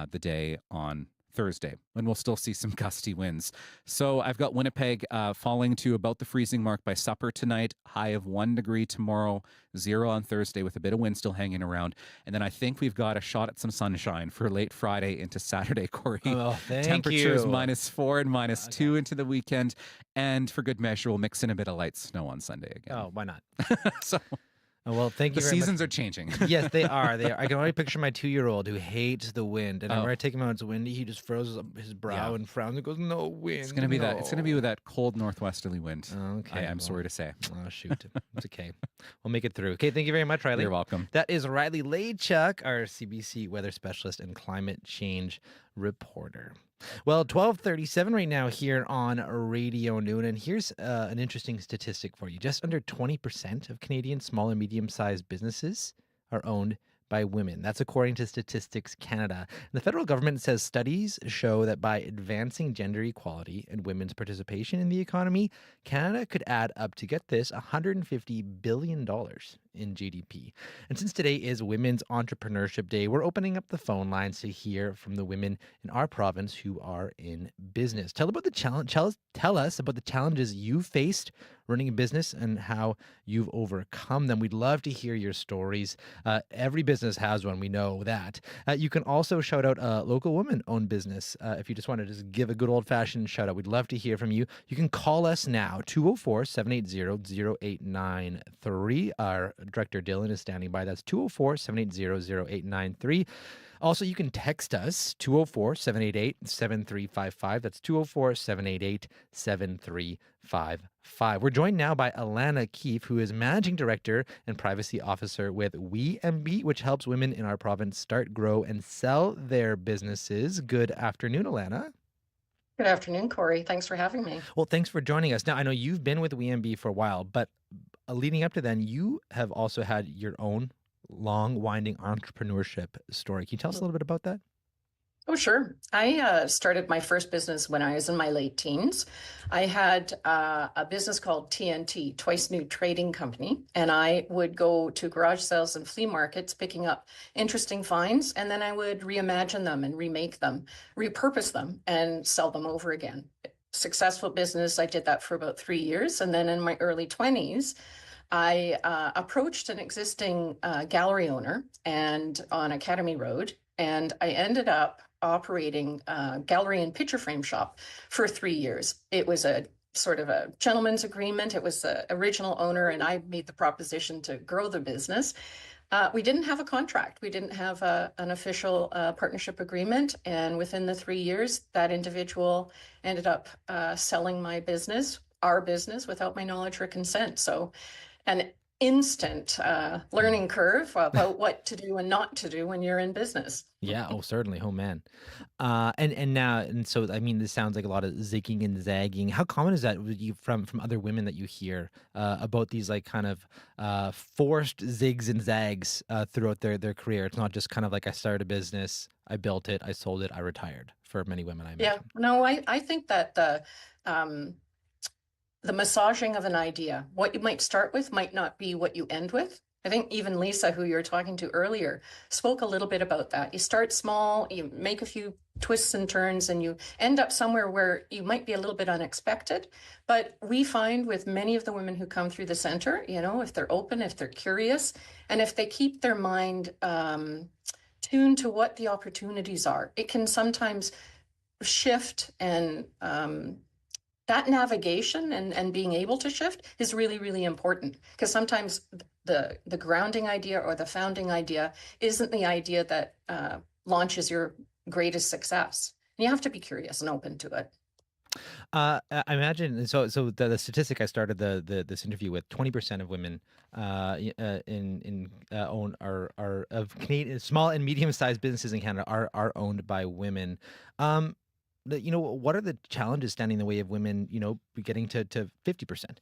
the day on Thursday, when we'll still see some gusty winds. So I've got Winnipeg falling to about the freezing mark by supper tonight, high of 1 degree tomorrow, 0 on Thursday with a bit of wind still hanging around. And then I think we've got a shot at some sunshine for late Friday into Saturday, Corey. Oh, thank Temperatures you. -4 and -2 into the weekend. And for good measure, we'll mix in a bit of light snow on Sunday again. Oh, why not? So Oh, well, thank you the very seasons much. are changing. Yes, they are. They are. I can already picture my 2-year-old who hates the wind. And Oh. whenever I take him out, it's windy. He just froze up his brow and frowns and goes, "No wind." It's gonna be that. It's gonna be no." with that cold northwesterly wind. Okay, I'm sorry to say. Oh, shoot. It's okay. We'll make it through. Okay, thank you very much, Riley. You're welcome. That is Riley Laychuk, our CBC weather specialist and climate change reporter. Well, 12:37 right now here on Radio Noon, and here's an interesting statistic for you. Just under 20% of Canadian small and medium-sized businesses are owned by women. That's according to Statistics Canada. And the federal government says studies show that by advancing gender equality and women's participation in the economy, Canada could add up to, get this, $150 billion in GDP. And since today is Women's Entrepreneurship Day, we're opening up the phone lines to hear from the women in our province who are in business. Tell us about the challenges you faced running a business and how you've overcome them. We'd love to hear your stories. Every business has one, we know that. You can also shout out a local woman-owned business. If you just want to just give a good old-fashioned shout-out, we'd love to hear from you. You can call us now, 204-780-0893. Our director, Dylan, is standing by. That's 204-780-0893. Also, you can text us, 204-788-7355. That's 204-788-7355. We're joined now by Alana Keefe, who is Managing Director and Privacy Officer with WeMB, which helps women in our province start, grow, and sell their businesses. Good afternoon, Alana. Good afternoon, Corey. Thanks for having me. Well, thanks for joining us. Now, I know you've been with WeMB for a while, but leading up to then, you have also had your own long, winding entrepreneurship story. Can you tell us a little bit about that? Oh, sure. I started my first business when I was in my late teens. I had a business called TNT, Twice New Trading Company, and I would go to garage sales and flea markets picking up interesting finds, and then I would reimagine them and remake them, repurpose them, and sell them over again. Successful business. I did that for about 3 years, and then in my early 20s, I approached an existing gallery owner and on Academy Road, and I ended up operating a gallery and picture frame shop for 3 years. It was a sort of a gentleman's agreement. It was the original owner, and I made the proposition to grow the business. We didn't have a contract. We didn't have an official partnership agreement. And within the 3 years, that individual ended up selling my business, our business, without my knowledge or consent. So an instant learning curve about what to do and not to do when you're in business. Yeah, oh, certainly. Oh, man. And so, I mean, this sounds like a lot of zigging and zagging. How common is that with you from other women that you hear about these like kind of forced zigs and zags throughout their career? It's not just kind of like I started a business, I built it, I sold it, I retired. For many women, I imagine. Yeah, no, I think that the massaging of an idea, what you might start with might not be what you end with. I think even Lisa, who you were talking to earlier, spoke a little bit about that. You start small, you make a few twists and turns, and you end up somewhere where you might be a little bit unexpected. But we find with many of the women who come through the center, if they're open, if they're curious, and if they keep their mind tuned to what the opportunities are, it can sometimes shift, and that navigation and being able to shift is really, really important, because sometimes the grounding idea or the founding idea isn't the idea that launches your greatest success. And you have to be curious and open to it. I imagine so. The statistic I started this interview with: 20% of women own are of Canadian small and medium sized businesses in Canada are owned by women. What are the challenges standing in the way of women, getting to 50%?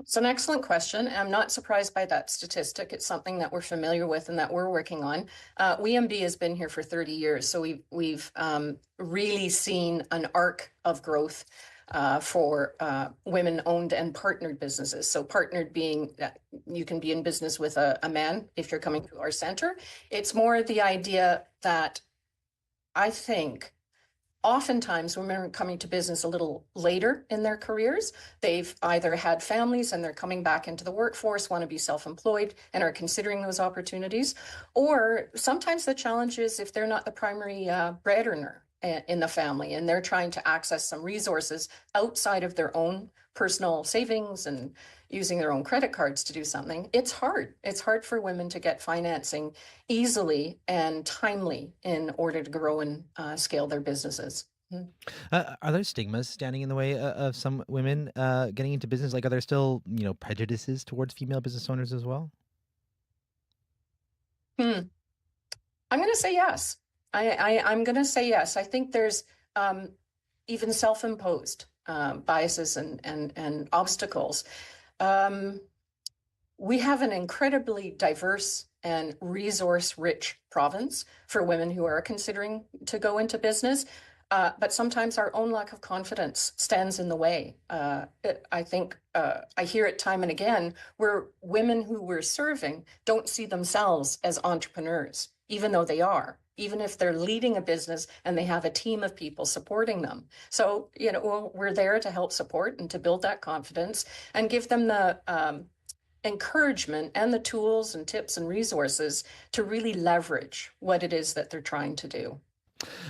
It's an excellent question. I'm not surprised by that statistic. It's something that we're familiar with and that we're working on. WMB has been here for 30 years, so we've really seen an arc of growth for women-owned and partnered businesses. So partnered being that you can be in business with a man if you're coming to our center. It's more the idea that I think oftentimes women are coming to business a little later in their careers. They've either had families and they're coming back into the workforce, want to be self-employed and are considering those opportunities. Or sometimes the challenge is if they're not the primary breadwinner in the family and they're trying to access some resources outside of their own personal savings and using their own credit cards to do something, it's hard. It's hard for women to get financing easily and timely in order to grow and scale their businesses. Are there stigmas standing in the way of some women getting into business? Like, are there still, prejudices towards female business owners as well? I'm going to say yes. I'm going to say yes. I think there's even self-imposed biases and obstacles. We have an incredibly diverse and resource-rich province for women who are considering to go into business, but sometimes our own lack of confidence stands in the way. I think I hear it time and again where women who we're serving don't see themselves as entrepreneurs, even though they are, even if they're leading a business and they have a team of people supporting them. So, we're there to help support and to build that confidence and give them the encouragement and the tools and tips and resources to really leverage what it is that they're trying to do.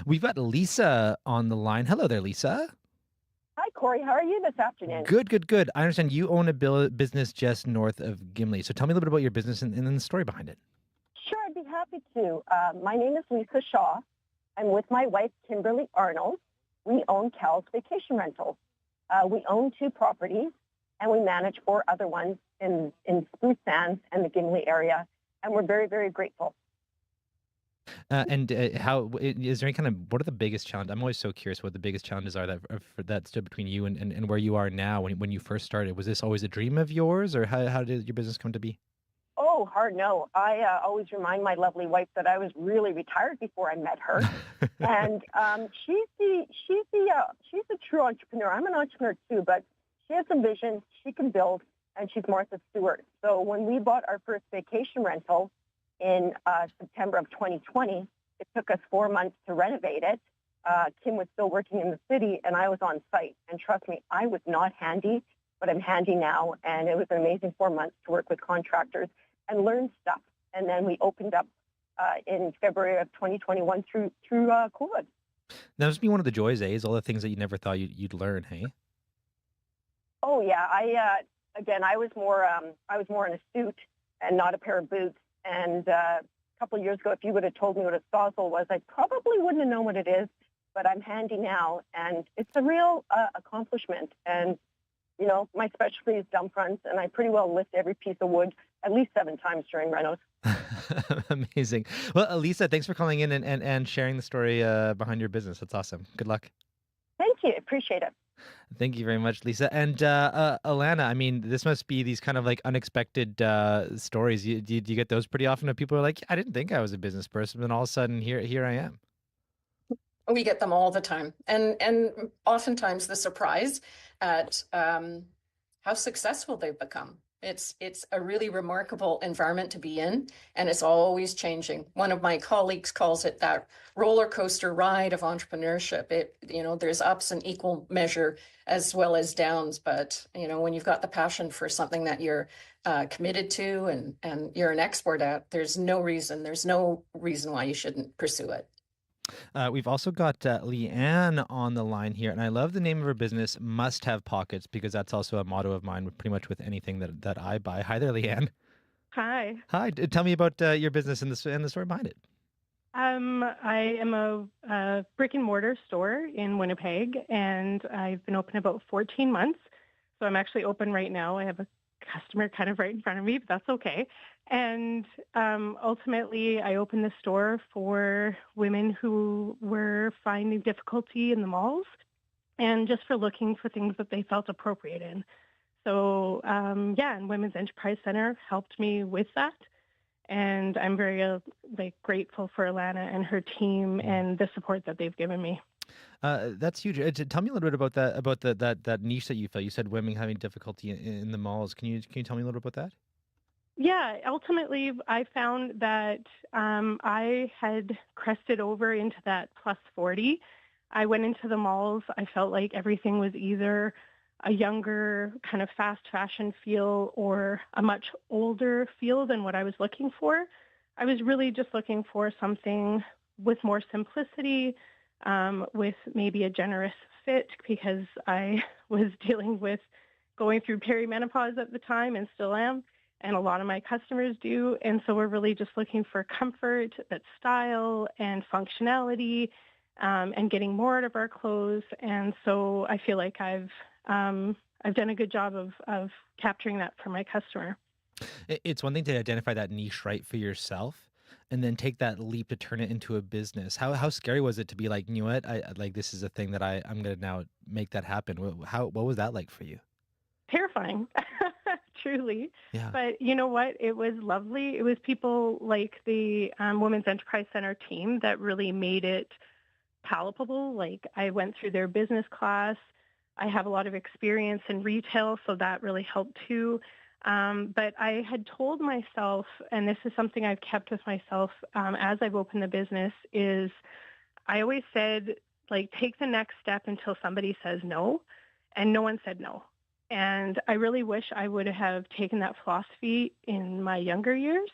We've got Lisa on the line. Hello there, Lisa. Hi, Corey. How are you this afternoon? Good. I understand you own a business just north of Gimli. So tell me a little bit about your business and then the story behind it. Sure, I'd be happy to. My name is Lisa Shaw. I'm with my wife, Kimberly Arnold. We own Cal's Vacation Rentals. We own 2 properties, and we manage 4 other ones in Spruce Sands and the Gimli area, and we're very, very grateful. How is there any kind of what are the biggest challenges? I'm always so curious what the biggest challenges are that stood between you and where you are now when you first started. Was this always a dream of yours, or how did your business come to be? Oh, Oh, hard no. I always remind my lovely wife that I was really retired before I met her, and she's a true entrepreneur. I'm an entrepreneur too, but she has a vision. She can build, and she's Martha Stewart. So when we bought our first vacation rental in September of 2020, it took us 4 months to renovate it. Kim was still working in the city, and I was on site. And trust me, I was not handy, but I'm handy now. And it was an amazing 4 months to work with contractors and learn stuff. And then we opened up in February of 2021 through COVID. That must be one of the joys, is all the things that you never thought you'd learn, hey? Oh yeah, I was more in a suit and not a pair of boots. And a couple of years ago, if you would have told me what a sawzall was, I probably wouldn't have known what it is. But I'm handy now, and it's a real accomplishment. And you know, my specialty is dump runs, and I pretty well lift every piece of wood at least 7 times during renos. Amazing. Well, Lisa, thanks for calling in and sharing the story behind your business. That's awesome. Good luck. Thank you. Appreciate it. Thank you very much, Lisa. And Alana, I mean, this must be these kind of like unexpected stories. Do you get those pretty often? That people are like, I didn't think I was a business person, and all of a sudden, here I am. We get them all the time, and oftentimes the surprise at how successful they've become. It's a really remarkable environment to be in, and it's always changing. One of my colleagues calls it that roller coaster ride of entrepreneurship. There's ups in equal measure as well as downs, but when you've got the passion for something that you're committed to and you're an expert at, there's no reason why you shouldn't pursue it. We've also got Leanne on the line here, and I love the name of her business, Must Have Pockets, because that's also a motto of mine pretty much with anything that I buy. Hi there, Leanne. Hi. Hi. Tell me about your business and the story behind it. I am a brick and mortar store in Winnipeg, and I've been open about 14 months. So I'm actually open right now. I have a customer kind of right in front of me, but that's okay. And ultimately, I opened the store for women who were finding difficulty in the malls and just for looking for things that they felt appropriate in. So, and Women's Enterprise Center helped me with that. And I'm very grateful for Alana and her team and the support that they've given me. That's huge. Tell me a little bit about that niche that you felt. You said women having difficulty in the malls. Can you tell me a little bit about that? Yeah, ultimately, I found that I had crested over into that plus 40. I went into the malls. I felt like everything was either a younger kind of fast fashion feel or a much older feel than what I was looking for. I was really just looking for something with more simplicity, with maybe a generous fit, because I was dealing with going through perimenopause at the time and still am. And a lot of my customers do. And so we're really just looking for comfort, that style and functionality, and getting more out of our clothes. And so I feel like I've done a good job of capturing that for my customer. It's one thing to identify that niche right for yourself and then take that leap to turn it into a business. How scary was it to be like, you know what, I like, this is a thing that I'm going to now make that happen. What was that like for you? Terrifying. Truly. Yeah. But you know what? It was lovely. It was people like the Women's Enterprise Center team that really made it palatable. Like, I went through their business class. I have a lot of experience in retail, so that really helped too. But I had told myself, and this is something I've kept with myself as I've opened the business, is I always said, like, take the next step until somebody says no, and no one said no. And I really wish I would have taken that philosophy in my younger years,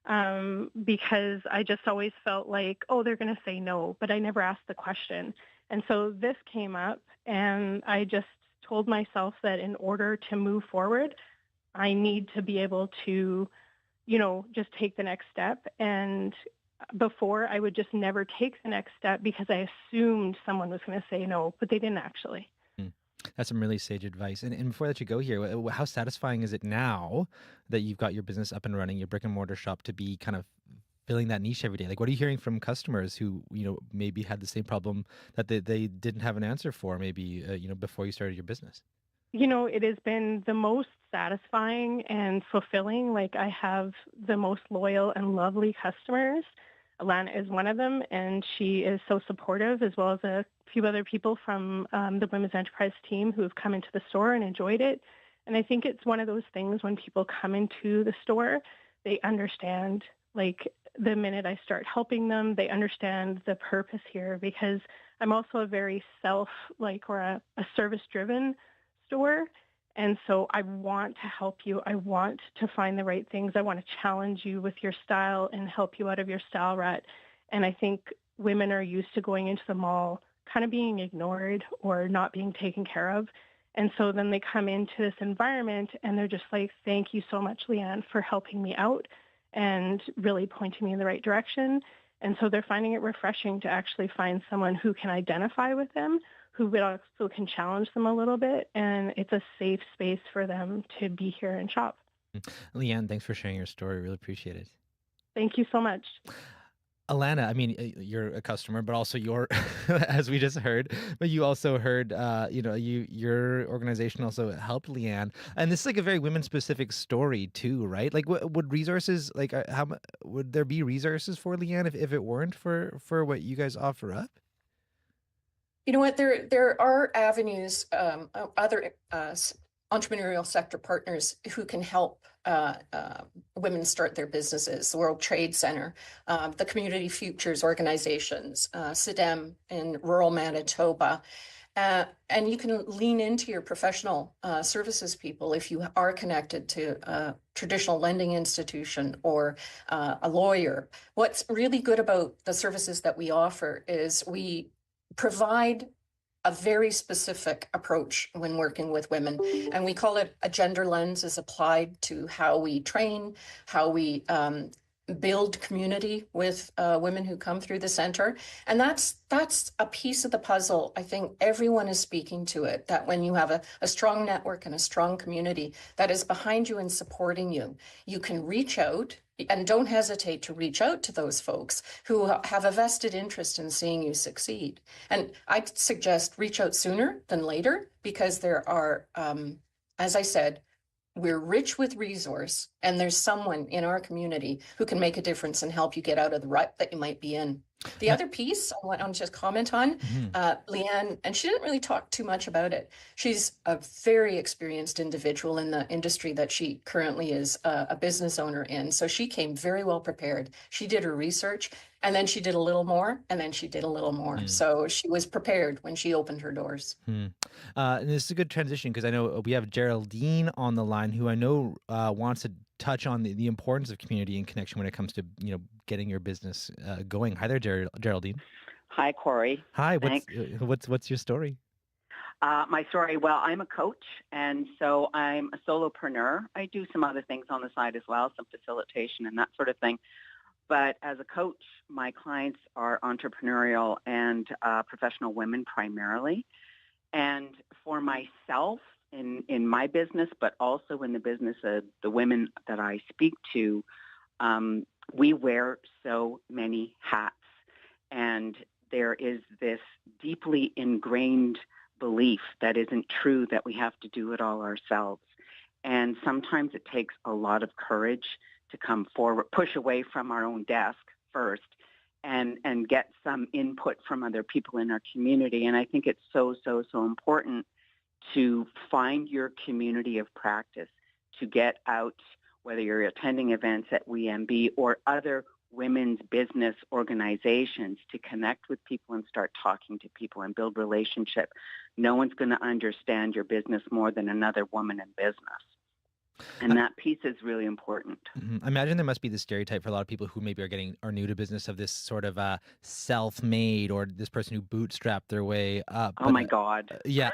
because I just always felt like, oh, they're going to say no, but I never asked the question. And so this came up, and I just told myself that in order to move forward, I need to be able to, just take the next step. And before, I would just never take the next step because I assumed someone was going to say no, but they didn't actually. That's some really sage advice. And before I let you go here, how satisfying is it now that you've got your business up and running, your brick and mortar shop, to be kind of filling that niche every day? Like, what are you hearing from customers who, maybe had the same problem that they didn't have an answer for maybe, before you started your business? It has been the most satisfying and fulfilling. Like, I have the most loyal and lovely customers. Alana is one of them, and she is so supportive, as well as a few other people from the Women's Enterprise team who have come into the store and enjoyed it. And I think it's one of those things when people come into the store, they understand, like, the minute I start helping them, they understand the purpose here, because I'm also a very or a service-driven store. And so I want to help you. I want to find the right things. I want to challenge you with your style and help you out of your style rut. And I think women are used to going into the mall kind of being ignored or not being taken care of. And so then they come into this environment and they're just like, thank you so much, Leanne, for helping me out and really pointing me in the right direction. And so they're finding it refreshing to actually find someone who can identify with them, who also can challenge them a little bit. And it's a safe space for them to be here and shop. Leanne, thanks for sharing your story. Really appreciate it. Thank you so much. Alana, I mean, you're a customer, but also you're, as we just heard, but you also heard, your organization also helped Leanne. And this is like a very women-specific story too, right? Like, would resources, like, would there be resources for Leanne if it weren't for what you guys offer up? You know what, there are avenues, other entrepreneurial sector partners who can help women start their businesses. The World Trade Center, the Community Futures organizations, CIDEM in rural Manitoba. And you can lean into your professional services people if you are connected to a traditional lending institution or a lawyer. What's really good about the services that we offer is we provide a very specific approach when working with women. And we call it a gender lens is applied to how we train, how we build community with women who come through the center. And that's a piece of the puzzle. I think everyone is speaking to it, that when you have a strong network and a strong community that is behind you and supporting you, you can reach out. And don't hesitate to reach out to those folks who have a vested interest in seeing you succeed. And I'd suggest reach out sooner than later, because there are, as I said, we're rich with resource, and there's someone in our community who can make a difference and help you get out of the rut that you might be in. The other piece I want to just comment on, Leanne, and she didn't really talk too much about it. She's a very experienced individual in the industry that she currently is a business owner in. So she came very well prepared. She did her research, and then she did a little more, and then she did a little more. So she was prepared when she opened her doors. And this is a good transition, because I know we have Geraldine on the line, who I know wants to touch on the importance of community and connection when it comes to getting your business going. Hi there, Geraldine. Hi, Corey. Hi. What's your story? My story. Well, I'm a coach, and so I'm a solopreneur. I do some other things on the side as well, some facilitation and that sort of thing. But as a coach, my clients are entrepreneurial and professional women primarily. And for myself, in my business, but also in the business of the women that I speak to, we wear so many hats. And there is this deeply ingrained belief that isn't true, that we have to do it all ourselves. And sometimes it takes a lot of courage to come forward, push away from our own desk first, and get some input from other people in our community. And I think it's so important to find your community of practice, to get out, whether you're attending events at WMB or other women's business organizations, to connect with people and start talking to people and build relationship. No one's going to understand your business more than another woman in business. And that piece is really important. I imagine there must be this stereotype for a lot of people who maybe are new to business, of this sort of self-made, or this person who bootstrapped their way up. Oh my God! Yeah,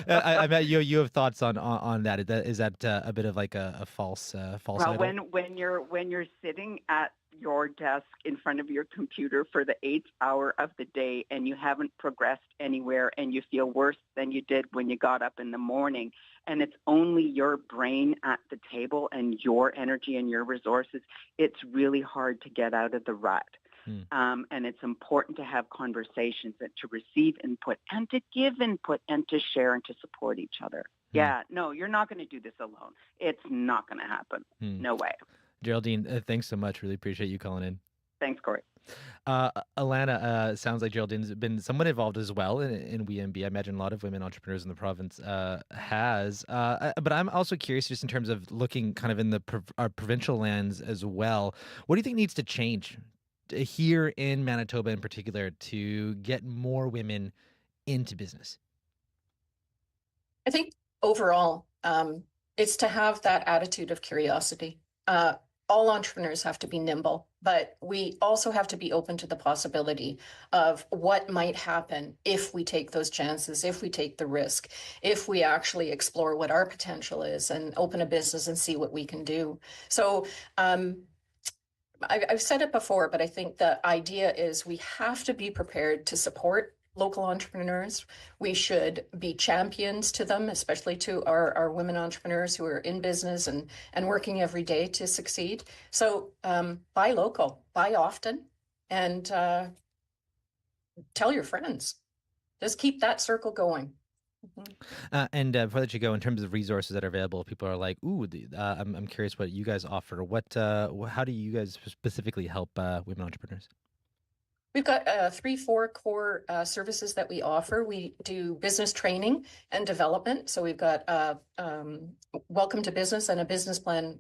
I bet you have thoughts on that. Is that a bit of like a false? Well, idol? when you're sitting at your desk in front of your computer for the 8th hour of the day, and you haven't progressed anywhere, and you feel worse than you did when you got up in the morning, and it's only your brain at the table and your energy and your resources, it's really hard to get out of the rut. And it's important to have conversations and to receive input and to give input and to share and to support each other. Yeah, no, you're not going to do this alone. It's not going to happen. No way. Geraldine, thanks so much. Really appreciate you calling in. Thanks, Corey. Alana, sounds like Geraldine's been somewhat involved as well in WeMB. I imagine a lot of women entrepreneurs in the province has. But I'm also curious, just in terms of looking kind of in the our provincial lands as well, what do you think needs to change here in Manitoba in particular to get more women into business? I think overall, it's to have that attitude of curiosity. All entrepreneurs have to be nimble, but we also have to be open to the possibility of what might happen if we take those chances, if we take the risk, if we actually explore what our potential is and open a business and see what we can do. So I've said it before, but I think the idea is we have to be prepared to support local entrepreneurs. We should be champions to them, especially to our women entrepreneurs who are in business and working every day to succeed. So buy local, buy often, and tell your friends. Just keep that circle going. And before I let you go, in terms of resources that are available, people are like, "Ooh, I'm curious what you guys offer. How do you guys specifically help women entrepreneurs?" We've got 3-4 core services that we offer. We do business training and development. So we've got Welcome to Business and a business plan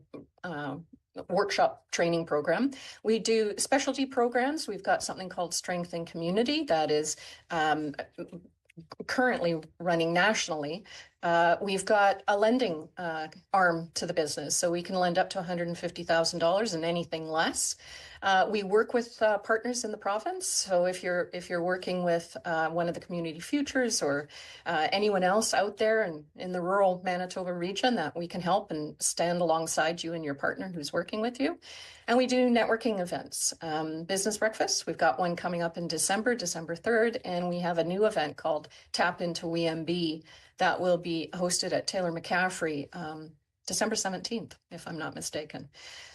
workshop training program. We do specialty programs. We've got something called Strength and Community that is currently running nationally. We've got a lending arm to the business, so we can lend up to $150,000 and anything less. We work with partners in the province. So if you're working with one of the community futures or anyone else out there in the rural Manitoba region, that we can help and stand alongside you and your partner who's working with you. And we do networking events, business breakfasts. We've got one coming up in December 3rd, and we have a new event called Tap Into WeMB that will be hosted at Taylor McCaffrey December 17th, if I'm not mistaken.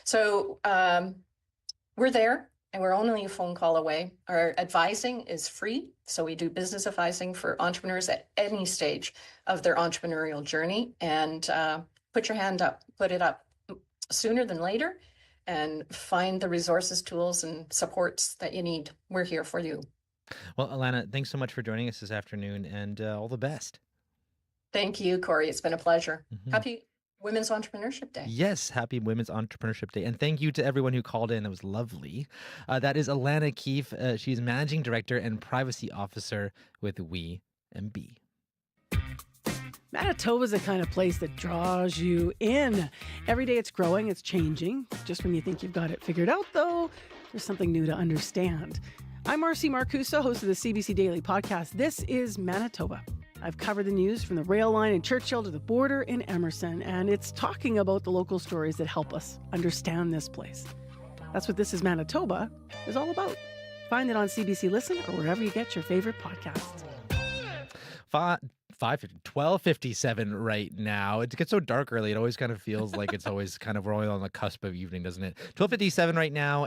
So we're there, and we're only a phone call away. Our advising is free, so we do business advising for entrepreneurs at any stage of their entrepreneurial journey. And put your hand up, put it up sooner than later, and find the resources, tools, and supports that you need. We're here for you. Well, Alana, thanks so much for joining us this afternoon, and all the best. Thank you, Corey. It's been a pleasure. Happy Women's Entrepreneurship Day. Yes, happy Women's Entrepreneurship Day. And thank you to everyone who called in. That was lovely. That is Alana Keefe. She's Managing Director and Privacy Officer with WeMB. Manitoba's the kind of place that draws you in. Every day it's growing, it's changing. Just when you think you've got it figured out, though, there's something new to understand. I'm Marcy Marcusa, host of the CBC Daily Podcast. This is Manitoba. I've covered the news from the rail line in Churchill to the border in Emerson, and it's talking about the local stories that help us understand this place. That's what This is Manitoba is all about. Find it on CBC Listen or wherever you get your favorite podcasts. 12:57 right now. It gets so dark early. It always kind of feels like it's always kind of rolling on the cusp of evening, doesn't it? 12:57 right now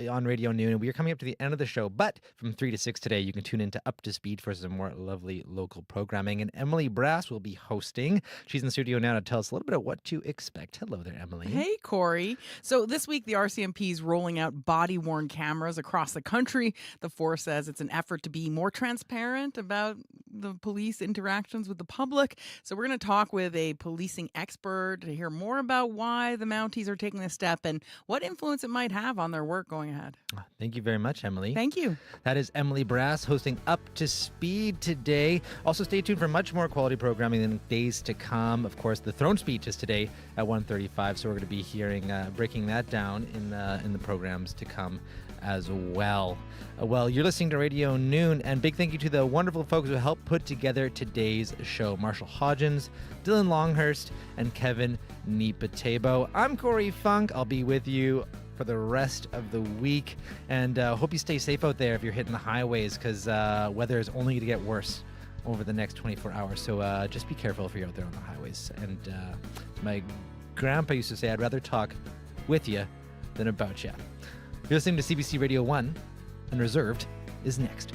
on Radio Noon, and we are coming up to the end of the show. But from 3 to 6 today, you can tune into Up to Speed for some more lovely local programming. And Emily Brass will be hosting. She's in the studio now to tell us a little bit of what to expect. Hello there, Emily. Hey, Corey. So this week, the RCMP is rolling out body-worn cameras across the country. The force says it's an effort to be more transparent about the police interactions with the public. So we're going to talk with a policing expert to hear more about why the Mounties are taking this step and what influence it might have on their work going ahead. Thank you very much, Emily. Thank you. That is Emily Brass hosting Up to Speed today. Also, stay tuned for much more quality programming in days to come. Of course, the throne speech is today at 1:35, so we're going to be hearing, breaking that down in the programs to come as well. Well, you're listening to Radio Noon, and big thank you to the wonderful folks who helped put together today's show. Marshall Hodgins, Dylan Longhurst, and Kevin Nipatebo. I'm Corey Funk. I'll be with you for the rest of the week, and hope you stay safe out there if you're hitting the highways, because weather is only going to get worse over the next 24 hours. So just be careful if you're out there on the highways. And my grandpa used to say, I'd rather talk with you than about you. You're listening to CBC Radio 1, Unreserved is next.